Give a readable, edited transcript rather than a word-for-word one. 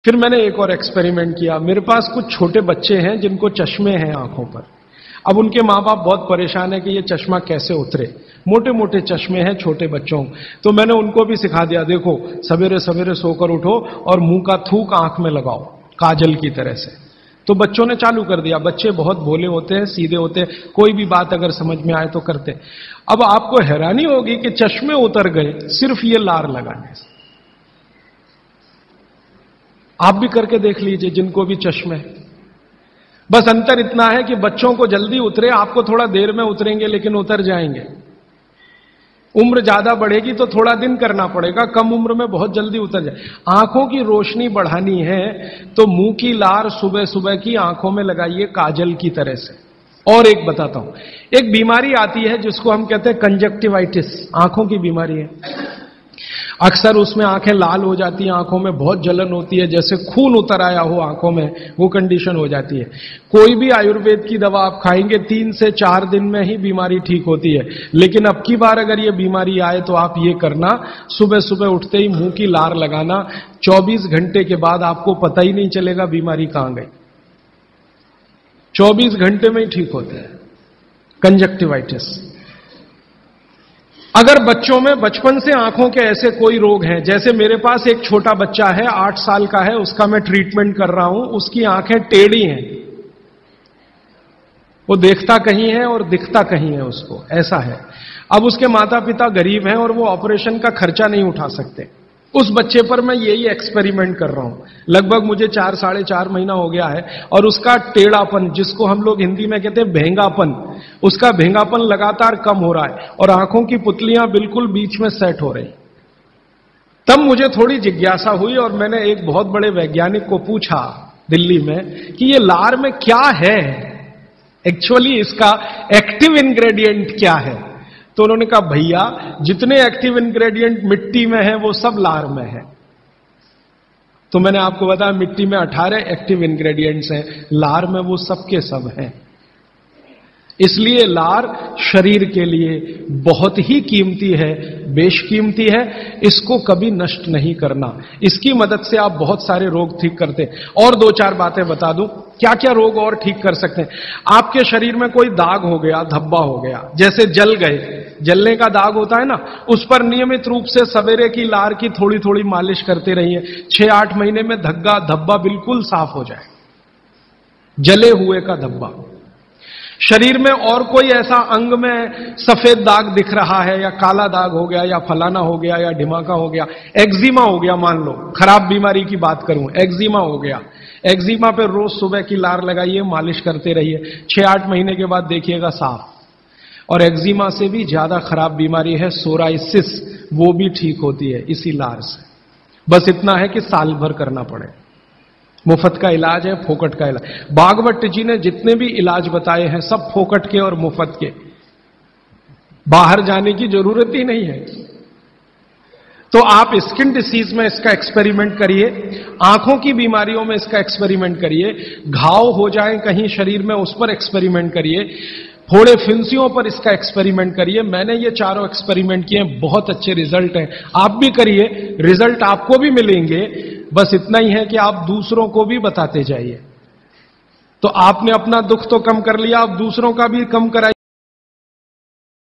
फिर मैंने एक और एक्सपेरिमेंट किया। मेरे पास कुछ छोटे बच्चे हैं जिनको चश्मे हैं आंखों पर। अब उनके मां बाप बहुत परेशान है कि ये चश्मा कैसे उतरे। मोटे मोटे चश्मे हैं छोटे बच्चों। तो मैंने उनको भी सिखा दिया, देखो सवेरे सवेरे सोकर उठो और मुंह का थूक आंख में लगाओ काजल की तरह से। तो बच्चों ने चालू कर दिया। बच्चे बहुत भोले होते हैं, सीधे होते हैं, कोई भी बात अगर समझ में आए तो करते। अब आपको हैरानी होगी कि चश्मे उतर गए सिर्फ ये लार लगाने से। आप भी करके देख लीजिए जिनको भी चश्मे। बस अंतर इतना है कि बच्चों को जल्दी उतरे, आपको थोड़ा देर में उतरेंगे लेकिन उतर जाएंगे। उम्र ज्यादा बढ़ेगी तो थोड़ा दिन करना पड़ेगा, कम उम्र में बहुत जल्दी उतर जाए। आंखों की रोशनी बढ़ानी है तो मुंह की लार सुबह सुबह की आंखों में लगाइए काजल की तरह से। और एक बताता हूं, एक बीमारी आती है जिसको हम कहते हैं कंजक्टिवाइटिस, आंखों की बीमारी है। अक्सर उसमें आंखें लाल हो जाती हैं, आंखों में बहुत जलन होती है, जैसे खून उतर आया हो आंखों में, वो कंडीशन हो जाती है। कोई भी आयुर्वेद की दवा आप खाएंगे 3 से 4 दिन में ही बीमारी ठीक होती है। लेकिन अब की बार अगर ये बीमारी आए तो आप ये करना, सुबह सुबह उठते ही मुंह की लार लगाना। 24 घंटे के बाद आपको पता ही नहीं चलेगा बीमारी कहां गई। 24 घंटे में ही ठीक होते हैं कंजक्टिवाइटिस। अगर बच्चों में बचपन से आंखों के ऐसे कोई रोग हैं, जैसे मेरे पास एक छोटा बच्चा है 8 साल का है, उसका मैं ट्रीटमेंट कर रहा हूं, उसकी आंखें टेढ़ी हैं, वो देखता कहीं है और दिखता कहीं है, उसको ऐसा है। अब उसके माता पिता गरीब हैं और वो ऑपरेशन का खर्चा नहीं उठा सकते। उस बच्चे पर मैं यही एक्सपेरिमेंट कर रहा हूं। लगभग मुझे 4 साढ़े 4 महीना हो गया है और उसका टेढ़ापन, जिसको हम लोग हिंदी में कहते हैं भेंगापन, उसका भेंगापन लगातार कम हो रहा है और आंखों की पुतलियां बिल्कुल बीच में सेट हो रही। तब मुझे थोड़ी जिज्ञासा हुई और मैंने एक बहुत बड़े वैज्ञानिक को पूछा दिल्ली में कि ये लार में क्या है, एक्चुअली इसका एक्टिव इंग्रेडिएंट क्या है। तो उन्होंने कहा, भैया जितने एक्टिव इंग्रेडिएंट मिट्टी में है वो सब लार में है। तो मैंने आपको बताया मिट्टी में 18 एक्टिव इंग्रेडिएंट्स हैं, लार में वो सब के सब हैं। इसलिए लार शरीर के लिए बहुत ही कीमती है, बेशकीमती है। इसको कभी नष्ट नहीं करना। इसकी मदद से आप बहुत सारे रोग ठीक करते हैं। और 2-4 बातें बता दूं क्या क्या रोग और ठीक कर सकते हैं। आपके शरीर में कोई दाग हो गया, धब्बा हो गया, जैसे जल गए, जलने का दाग होता है ना, उस पर नियमित रूप से सवेरे की लार की थोड़ी थोड़ी मालिश करते रहिए। 6-8 महीने में धब्बा बिल्कुल साफ हो जाए, जले हुए का धब्बा। शरीर में और कोई ऐसा अंग में सफेद दाग दिख रहा है, या काला दाग हो गया, या फलाना हो गया, या ढिमाका हो गया, एक्जिमा हो गया, मान लो खराब बीमारी की बात करूं, एक्जिमा हो गया, एक्जिमा पे रोज सुबह की लार लगाइए, मालिश करते रहिए, 6-8 महीने के बाद देखिएगा साफ। और एक्जिमा से भी ज्यादा खराब बीमारी है सोराइसिस, वो भी ठीक होती है इसी लार से। बस इतना है कि साल भर करना पड़े। मुफ्त का इलाज है, फोकट का इलाज। भागवत जी ने जितने भी इलाज बताए हैं सब फोकट के और मुफ्त के, बाहर जाने की जरूरत ही नहीं है। तो आप स्किन डिसीज में इसका एक्सपेरिमेंट करिए, आंखों की बीमारियों में इसका एक्सपेरिमेंट करिए, घाव हो जाए कहीं शरीर में उस पर एक्सपेरिमेंट करिए, फोड़े फिंसियों पर इसका एक्सपेरिमेंट करिए। मैंने ये चारों एक्सपेरिमेंट किए, बहुत अच्छे रिजल्ट हैं। आप भी करिए, रिजल्ट आपको भी मिलेंगे। बस इतना ही है कि आप दूसरों को भी बताते जाइए। तो आपने अपना दुख तो कम कर लिया, आप दूसरों का भी कम कराइए।